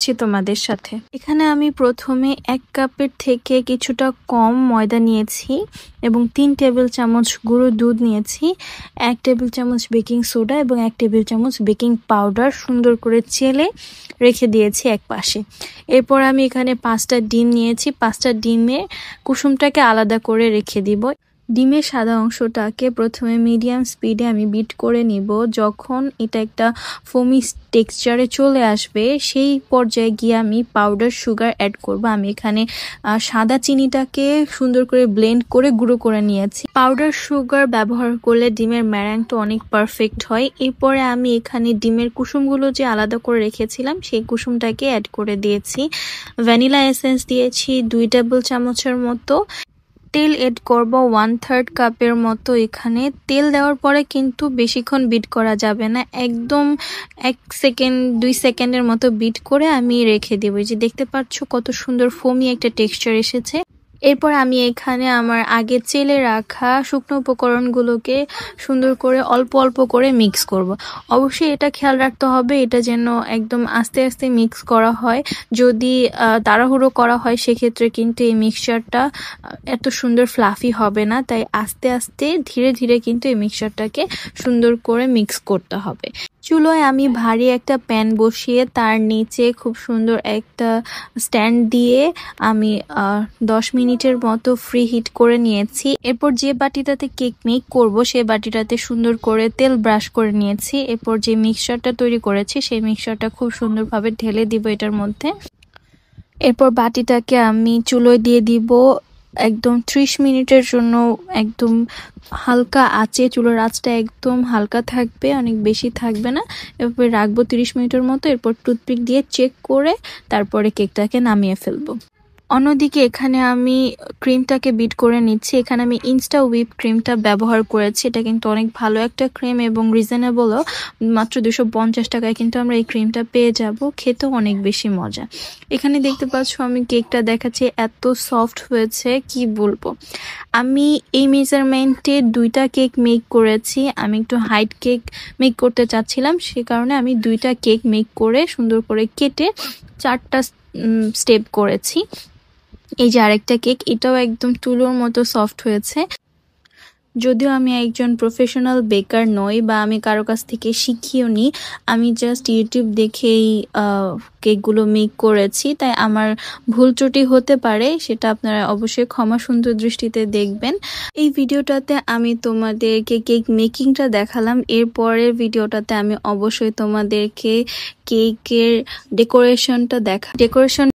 করছি তোমাদের সাথে। এখানে আমি প্রথমে 1 কাপের থেকে কিছুটা কম ময়দা নিয়েছি এবং 3 টেবিল চামচ গুঁড়ো দুধ নিয়েছি, 1 টেবিল চামচ বেকিং সোডা এবং 1 টেবিল চামচ বেকিং পাউডার সুন্দর করে চেলে রেখে দিয়েছি এক পাশে। এরপর আমি এখানে 5টা ডিম নিয়েছি, 5টা ডিমের কুসুমটাকে আলাদা করে রেখে দিব। ডিমের সাদা অংশটাকে প্রথমে মিডিয়াম স্পিডে আমি বিট করে নিব। যখন এটা একটা ফোমি টেক্সচারে চলে আসবে সেই পর্যায়ে গিয়ে আমি পাউডার সুগার অ্যাড করব। আমি এখানে সাদা চিনিটাকে সুন্দর করে ব্লেন্ড করে গুঁড়ো করে নিয়েছি। পাউডার সুগার ব্যবহার করলে ডিমের ম্যারাংটা অনেক পারফেক্ট হয়। এরপরে আমি এখানে ডিমের কুসুমগুলো যে আলাদা করে রেখেছিলাম সেই কুসুমটাকে অ্যাড করে দিয়েছি। ভ্যানিলা এসেন্স দিয়েছি 2 টেবিল চামচের মতো। তেল এড করব 1/3 কাপের মতো। এখানে তেল দেওয়ার পরে কিন্তু বেশিক্ষণ বিট করা যাবে না, একদম 1 সেকেন্ড 2 সেকেন্ডের মতো বিট করে আমি রেখে দেব। যে দেখতে পাচ্ছ কত সুন্দর ফোমি একটা টেক্সচার এসেছে। এরপর আমি এখানে আমার আগে চেলে রাখা শুকনো উপকরণগুলোকে সুন্দর করে অল্প অল্প করে মিক্স করব। অবশ্যই এটা খেয়াল রাখতে হবে এটা যেন একদম আস্তে আস্তে মিক্স করা হয়। যদি তাড়াহুড়ো করা হয় সেক্ষেত্রে কিন্তু এই মিক্সচারটা এত সুন্দর ফ্লাফি হবে না। তাই আস্তে আস্তে ধীরে ধীরে কিন্তু এই মিক্সচারটাকে সুন্দর করে মিক্স করতে হবে। চুলোয় আমি ভারী একটা প্যান বসিয়ে তার নিচে খুব সুন্দর একটা স্ট্যান্ড দিয়ে আমি 10 মিনিটের মতো ফ্রি হিট করে নিয়েছি। এরপর যে বাটিটাতে কেক মেক করব সেই বাটিটাতে সুন্দর করে তেল ব্রাশ করে নিয়েছি। এরপর যে মিক্সচারটা তৈরি করেছি সেই মিক্সচারটা খুব সুন্দরভাবে ঢেলে দিব এটার মধ্যে। এরপর বাটিটাকে আমি চুলোয় দিয়ে দিব একদম 30 মিনিটের জন্য। একদম হালকা আঁচে, চুলোর আঁচটা একদম হালকা থাকবে, অনেক বেশি থাকবে না। এরপর রাখবো 30 মিনিটের মতো। এরপর টুথপিক দিয়ে চেক করে তারপরে কেকটাকে নামিয়ে ফেলবো। অন্যদিকে এখানে আমি ক্রিমটাকে বিট করে নিচ্ছি। এখানে আমি ইনস্টা হুইপ ক্রিমটা ব্যবহার করেছি। এটা কিন্তু অনেক ভালো একটা ক্রিম এবং রিজনেবলও, মাত্র 250 টাকায় কিন্তু আমরা এই ক্রিমটা পেয়ে যাব। খেতেও অনেক বেশি মজা। এখানে দেখতে পাচ্ছ আমি কেকটা দেখাচ্ছি, এত সফট হয়েছে কি বলবো। আমি এই মেজারমেন্টে 2টা কেক মেক করেছি। আমি একটু হাইট কেক মেক করতে চাচ্ছিলাম, সে কারণে আমি 2টা কেক মেক করে সুন্দর করে কেটে 4টা স্টেপ করেছি। এই যে আরেকটা কেক, এটাও একদম তুলোর মতো সফট হয়েছে। যদিও আমি একজন প্রফেশনাল বেকার নই বা আমি কারো কাছ থেকে শিখিও নি, আমি জাস্ট ইউটিউব দেখেই কেকগুলো মেক করেছি, তাই আমার ভুল ত্রুটি হতে পারে, সেটা আপনারা অবশ্যই ক্ষমা সুন্দর দৃষ্টিতে দেখবেন। এই ভিডিওটাতে আমি তোমাদেরকে কেক মেকিংটা দেখালাম। এরপরের ভিডিওটাতে আমি অবশ্যই তোমাদেরকে কেকের ডেকোরেশন